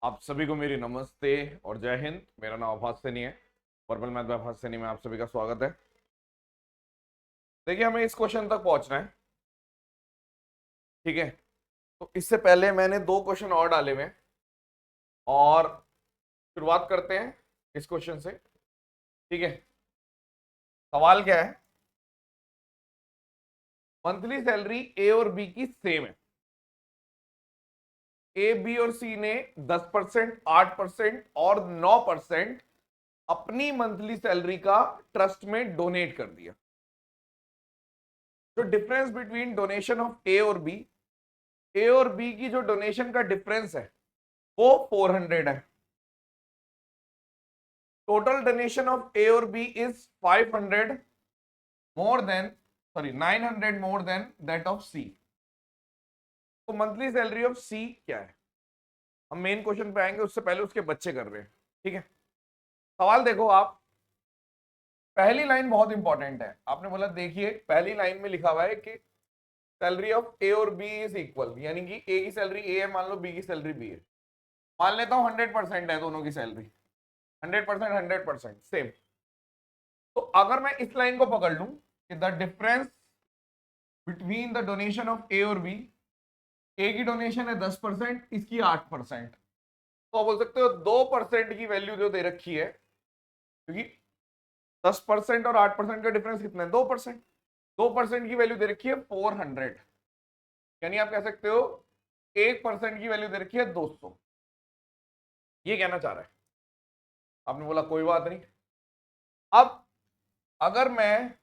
आप सभी को मेरी नमस्ते और जय हिंद। मेरा नाम आभास सैनी है। पर्पल मैथ बाय आभास सैनी में आप सभी का स्वागत है। देखिए, हमें इस क्वेश्चन तक पहुंचना है, ठीक है। तो इससे पहले मैंने दो क्वेश्चन और डाले हुए हैं और शुरुआत करते हैं इस क्वेश्चन से, ठीक है। सवाल क्या है? मंथली सैलरी ए और बी की सेम है। ए, बी और सी ने 10%, 8% और 9% अपनी मंथली सैलरी का ट्रस्ट में डोनेट कर दिया। जो difference between donation of A और बी, ए और बी की जो डोनेशन का डिफरेंस है वो 400 है। टोटल डोनेशन ऑफ ए और B is 500 more than, sorry 900 more than that of C. तो मंथली सैलरी ऑफ सी क्या है? हम मेन क्वेश्चन पे आएंगे, उससे पहले उसके बच्चे कर रहे हैं, ठीक है। सवाल देखो आप, पहली लाइन बहुत इंपॉर्टेंट है। आपने बोला, देखिए पहली लाइन में लिखा हुआ है कि सैलरी ऑफ ए और बी इज इक्वल, यानी कि ए की सैलरी ए है मान लो, बी की सैलरी बी है। मान लेता हूं 100% है दोनों की सैलरी, 100%, 100% सेम। तो अगर मैं इस लाइन को पकड़ लूं कि the difference between the donation of A और बी, ए की डोनेशन है 10%, इसकी 8%, तो आप बोल सकते हो 2% की वैल्यू जो दे रखी है, क्योंकि 10% और 8% का डिफरेंस कितना है? 2%। 2% की वैल्यू दे रखी है 400, यानी आप कह सकते हो 1% की वैल्यू दे रखी है 200। ये कहना चाह रहा है। आपने बोला कोई बात नहीं। अब अगर मैं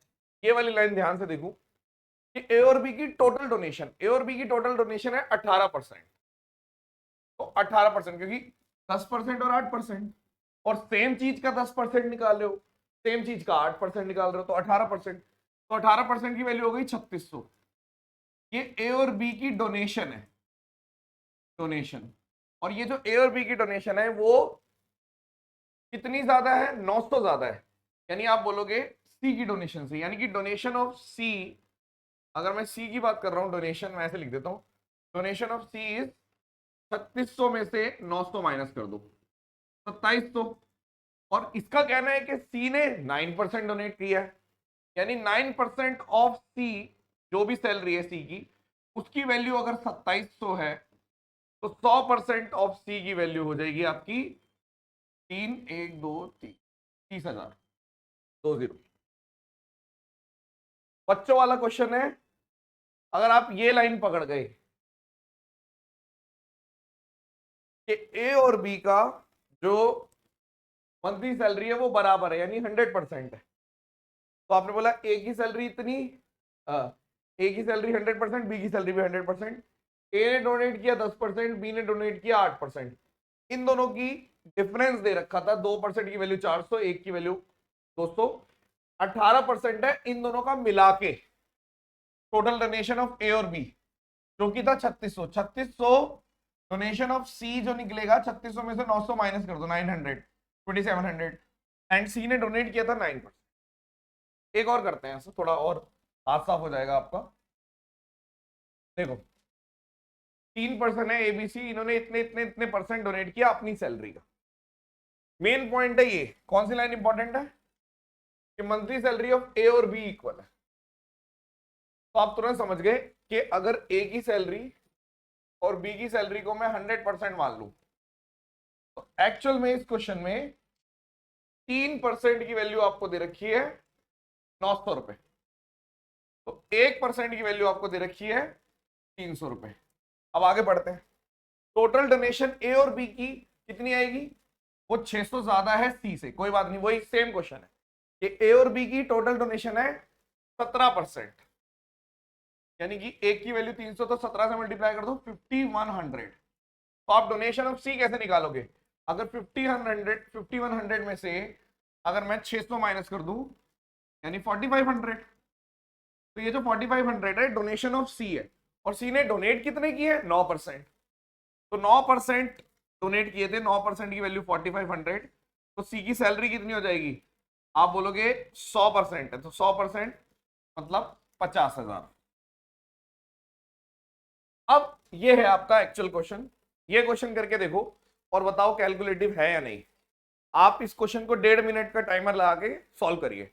ये वाली लाइन ध्यान से देखूं कि ए और बी की टोटल डोनेशन, ए और बी की टोटल डोनेशन है 18%, तो 18%, क्योंकि 10% और 8%, और सेम चीज का 10% निकाल रहे हो, सेम चीज का 8% निकाल रहे हो, तो 18%। तो 18% की वैल्यू हो गई 3600। ये ए और बी की डोनेशन है, डोनेशन। और ये जो ए और बी की डोनेशन है वो कितनी ज्यादा है? 900 ज्यादा है। यानी आप बोलोगे सी की डोनेशन से, यानी कि डोनेशन ऑफ सी, अगर मैं सी की बात कर रहा हूं, डोनेशन मैं ऐसे लिख देता हूं, डोनेशन ऑफ सी इज 3600 में से 900 माइनस कर दो, 2700। और इसका कहना है कि सी ने 9% डोनेट किया है, यानी 9% ऑफ सी, जो भी सैलरी है सी की, उसकी वैल्यू अगर 2700 है, तो 100% ऑफ सी की वैल्यू हो जाएगी आपकी 3, 1, 2, 3, 30,000, 20। बच्चों वाला क्वेश्चन है। अगर आप ये लाइन पकड़ गए कि ए और बी का जो मंथली सैलरी है वो बराबर है, यानी 100% है, तो आपने बोला ए की सैलरी इतनी, ए की सैलरी 100%, बी की सैलरी भी 100%। ए ने डोनेट किया 10%, बी ने डोनेट किया 8%। इन दोनों की डिफरेंस दे रखा था, 2% की वैल्यू 400, एक की वैल्यू 200, 18% है इन दोनों का मिला के टोटल डोनेशन ऑफ ए और बी, जो कि था 3600। 3600 डोनेशन ऑफ सी जो निकलेगा, 3600 में से 900 माइनस कर दो, 900, 2700, एंड सी ने डोनेट किया था 9%। एक और करते हैं, थोड़ा और हाथ साफ हो जाएगा आपका। देखो, 3% है एबीसी, इन्होंने इतने इतने इतने परसेंट डोनेट किया अपनी सैलरी का। मेन पॉइंट है ये, कौन सी लाइन इंपॉर्टेंट है? कि मंथली सैलरी ऑफ ए और बी इक्वल है। तो आप तुरंत समझ गए कि अगर ए की सैलरी और बी की सैलरी को मैं 100% मान लू, तो एक्चुअल में इस क्वेश्चन में 3% की वैल्यू आपको दे रखी है 900 रुपए, तो 1% की वैल्यू आपको दे रखी है 300 रुपए। अब आगे बढ़ते हैं। टोटल डोनेशन ए और बी की कितनी आएगी? वो 600 ज्यादा है सी से, कोई बात नहीं, वही सेम क्वेश्चन है कि ए और बी की टोटल डोनेशन है 17%, यानी कि एक की वैल्यू 300, तो 17 से मल्टीप्लाई कर दो, 5100। तो आप डोनेशन ऑफ सी कैसे निकालोगे? अगर 5100 में से अगर मैं 600 माइनस कर दूं, यानी 4500, तो ये जो 4500 है डोनेशन ऑफ सी है, और सी ने डोनेट कितने किए? 9%। तो 9% डोनेट किए थे, 9% की वैल्यू 4500, तो सी की सैलरी कितनी हो जाएगी? आप बोलोगे 100% है, तो 100% मतलब 50,000। अब ये है आपका एक्चुअल क्वेश्चन, ये क्वेश्चन करके देखो और बताओ कैलकुलेटिव है या नहीं। आप इस क्वेश्चन को 1.5 मिनट का टाइमर लगा के सॉल्व करिए,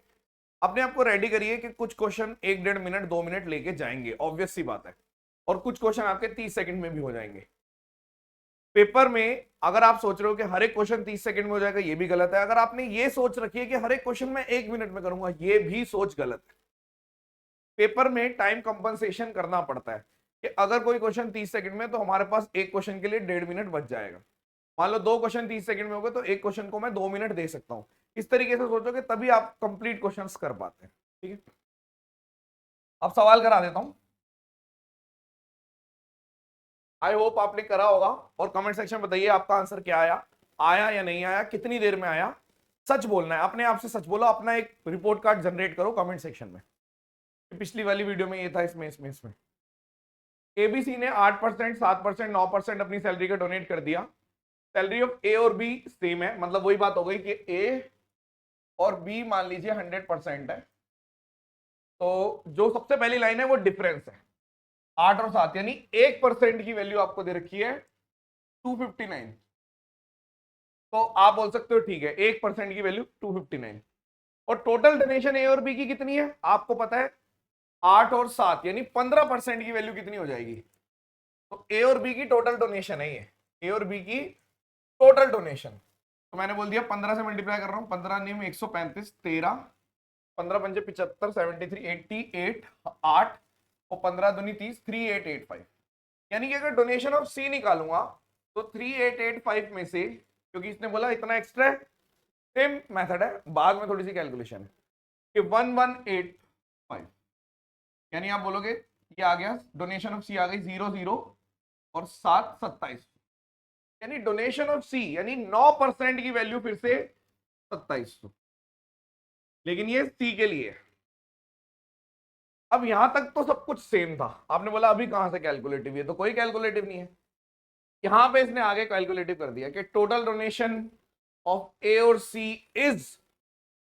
अपने आप को रेडी करिए कि कुछ क्वेश्चन 1-1.5 मिनट 2 मिनट लेके जाएंगे, ऑब्वियस सी बात है, और कुछ क्वेश्चन आपके 30 सेकंड में भी हो जाएंगे। पेपर में अगर आप सोच रहे हो कि हर एक क्वेश्चन 30 सेकंड में हो जाएगा, ये भी गलत है। अगर आपने ये सोच रखी है कि हर एक क्वेश्चन में 1 मिनट में करूंगा, ये भी सोच गलत है। पेपर में टाइम कंपनसेशन करना पड़ता है कि अगर कोई क्वेश्चन 30 सेकंड में, तो हमारे पास एक क्वेश्चन के लिए 1.5 मिनट बच जाएगा। मान लो 2 क्वेश्चन 30 सेकंड में हो गए, तो एक क्वेश्चन को मैं 2 मिनट दे सकता हूं। इस तरीके से सोचोगे तभी आप कंप्लीट क्वेश्चंस कर पाते हैं। ठीक है, अब सवाल करा देता हूं। आई होप आपने करा होगा, और कमेंट सेक्शन में बताइए आपका आंसर क्या आया, आया या नहीं आया, कितनी देर में आया। सच बोलना है, अपने आप से सच बोलो, अपना एक रिपोर्ट कार्ड जनरेट करो कमेंट सेक्शन में। पिछली वाली वीडियो में ये था, इसमें एबीसी ने 8%, 7%, 9% अपनी सैलरी का डोनेट कर दिया। सैलरी ऑफ ए और बी सेम है, मतलब वही बात हो गई कि ए और बी मान लीजिए 100% है। तो जो सबसे पहली लाइन है वो डिफरेंस है, 8 और 7, यानी 1% की वैल्यू आपको दे रखी है 259। तो आप बोल सकते हो ठीक है, 1% की वैल्यू 259। और टोटल डोनेशन ए और बी की कितनी है आपको पता है, 8 और 7, यानी 15% की वैल्यू कितनी हो जाएगी। तो ए और बी की टोटल डोनेशन है ये, ए और बी की टोटल डोनेशन। तो मैंने बोल दिया 15 से मल्टीप्लाई कर रहा हूं, 15 नियम 135, 13, 15 पंजे 75, 73, 88, 8 और 15 दूनी 30, 3885। यानी कि अगर डोनेशन ऑफ सी निकालूंगा तो 3885 में से, क्योंकि इसने बोला इतना एक्स्ट्रा है, सेम मेथड है, बाद में थोड़ी सी कैलकुलेशन है कि 1185, यानी आप बोलोगे ये आ गया डोनेशन ऑफ सी आ गई 00 और 7 27, यानी डोनेशन ऑफ सी यानी 9% की वैल्यू फिर से 2700, लेकिन ये सी के लिए। अब यहां तक तो सब कुछ सेम था, आपने बोला अभी कहां से कैलकुलेटिव है, तो कोई कैलकुलेटिव नहीं है। यहां पे इसने आगे कैलकुलेटिव कर दिया कि टोटल डोनेशन ऑफ ए और C is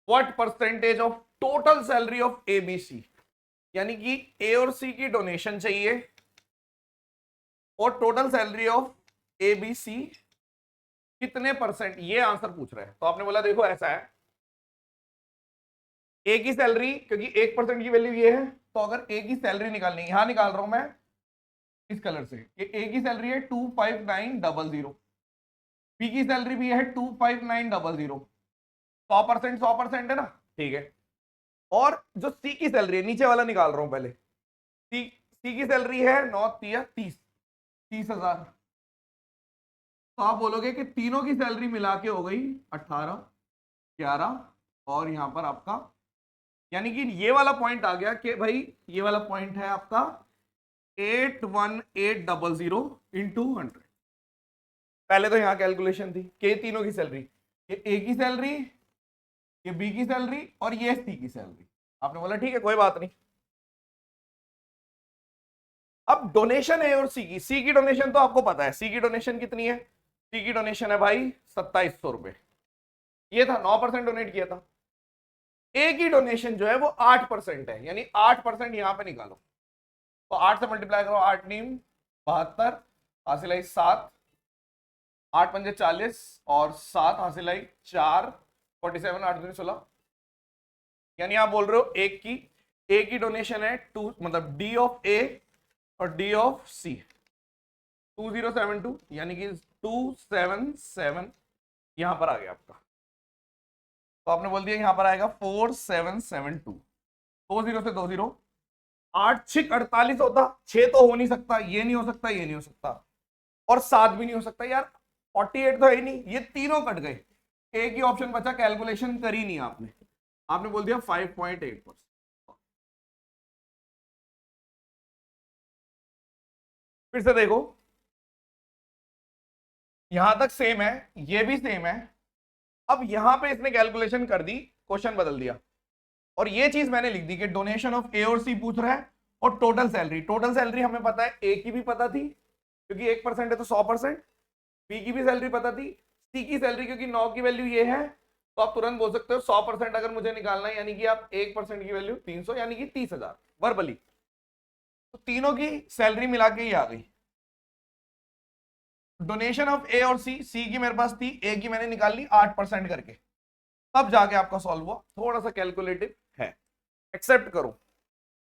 what percentage of total salary of A B C, यानी कि ए और सी की डोनेशन चाहिए और total salary of A B C कितने परसेंट, ये आंसर पूछ रहा है। तो आपने बोला देखो ऐसा है, ए की सैलरी, क्योंकि 1% की वैल्यू ये है, तो अगर ए की सैलरी निकालनी, यहां निकाल रहा हूं मैं इस कलर से, ए की सैलरी है 25900, बी की सैलरी भी है 25900, 100% 100% है ना, ठीक है। और जो सी की सैलरी है, नीचे वाला निकाल रहा हूं पहले, सी की सैलरी है 9 30,000। तो आप बोलोगे कि तीनों की सैलरी मिला के हो गई 18, 11 और यहां पर आपका, यानी कि ये वाला पॉइंट आ गया कि भाई ये वाला पॉइंट है आपका 81800 इंटू 100। पहले तो यहां कैलकुलेशन थी कि तीनों की सैलरी, ये ए की सैलरी, ये बी की सैलरी और ये सी की सैलरी। आपने बोला ठीक है कोई बात नहीं। अब डोनेशन है और सी की डोनेशन तो आपको पता है, सी की डोनेशन कितनी है, सी की डोनेशन है भाई 2700 रुपए, ये था 9% डोनेट किया था। ए की डोनेशन जो है वो 8% है, यानी 8% यहां पे निकालो, तो 8 से मल्टीप्लाई करो, 8 नीम 72, हासिल आई 7, 8 पंजे 40 और 7 हासिल आई 4, 47, 8 दूनी 16, यानी आप बोल रहे हो ए की डोनेशन है 2, मतलब डी ऑफ ए और डी ऑफ सी 2072, यानी कि 277 यहां पर आ गया आपका। तो आपने बोल दिया यहां पर आएगा 4772, 20 से 20, 8 6 48 होता, 6 तो हो नहीं सकता, ये नहीं हो सकता, ये नहीं हो सकता, और 7 भी नहीं हो सकता यार, 48 तो है ही नहीं, ये तीनों कट गए, एक ही ऑप्शन बचा, कैलकुलेशन करी नहीं आपने, आपने बोल दिया 5.8%। फिर से देखो, यहां तक सेम है, ये भी सेम है। अब यहां पे इसने कैलकुलेशन कर दी, क्वेश्चन बदल दिया, और ये चीज मैंने लिख दी कि डोनेशन ऑफ ए और सी पूछ रहा है, और टोटल सैलरी हमें पता है, ए की भी पता थी क्योंकि 1% है तो 100%, बी की भी सैलरी पता थी, सी की सैलरी क्योंकि 9 की वैल्यू ये है, तो आप तुरंत बोल सकते हो 100% अगर मुझे निकालना है, यानी कि आप 1% की वैल्यू 300, यानी कि 30,000 वर्बली। तो तीनों की सैलरी मिला के ही आ गई, डोनेशन ऑफ ए और सी की मेरे पास थी, ए की मैंने निकाल ली 8% करके, तब जाके आपका सॉल्व हुआ। थोड़ा सा कैलकुलेटिव है, एक्सेप्ट करो।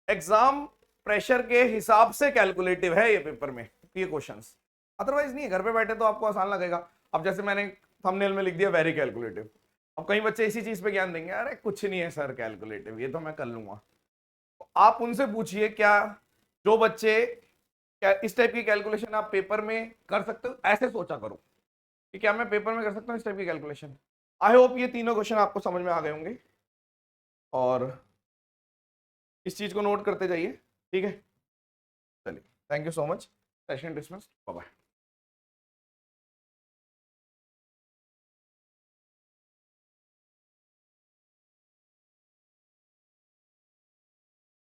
एग्जाम प्रेशर के हिसाब से कैलकुलेटिव है ये पेपर में ये क्वेश्चंस, अदरवाइज नहीं है। घर पे बैठे तो आपको आसान लगेगा। अब जैसे मैंने थंबनेल में लिख दिया वेरी कैलकुलेटिव, अब कई बच्चे इसी चीज पे ज्ञान देंगे, अरे कुछ नहीं है सर कैलकुलेटिव, ये तो मैं कर लूंगा। तो आप उनसे पूछिए क्या जो बच्चे क्या इस टाइप की कैलकुलेशन आप पेपर में कर सकते हो, ऐसे सोचा करो कि क्या मैं पेपर में कर सकता हूँ इस टाइप की कैलकुलेशन। आई होप ये तीनों क्वेश्चन आपको समझ में आ गए होंगे और इस चीज को नोट करते जाइए, ठीक है। चलिए, thank you so much, session dismissed, bye bye.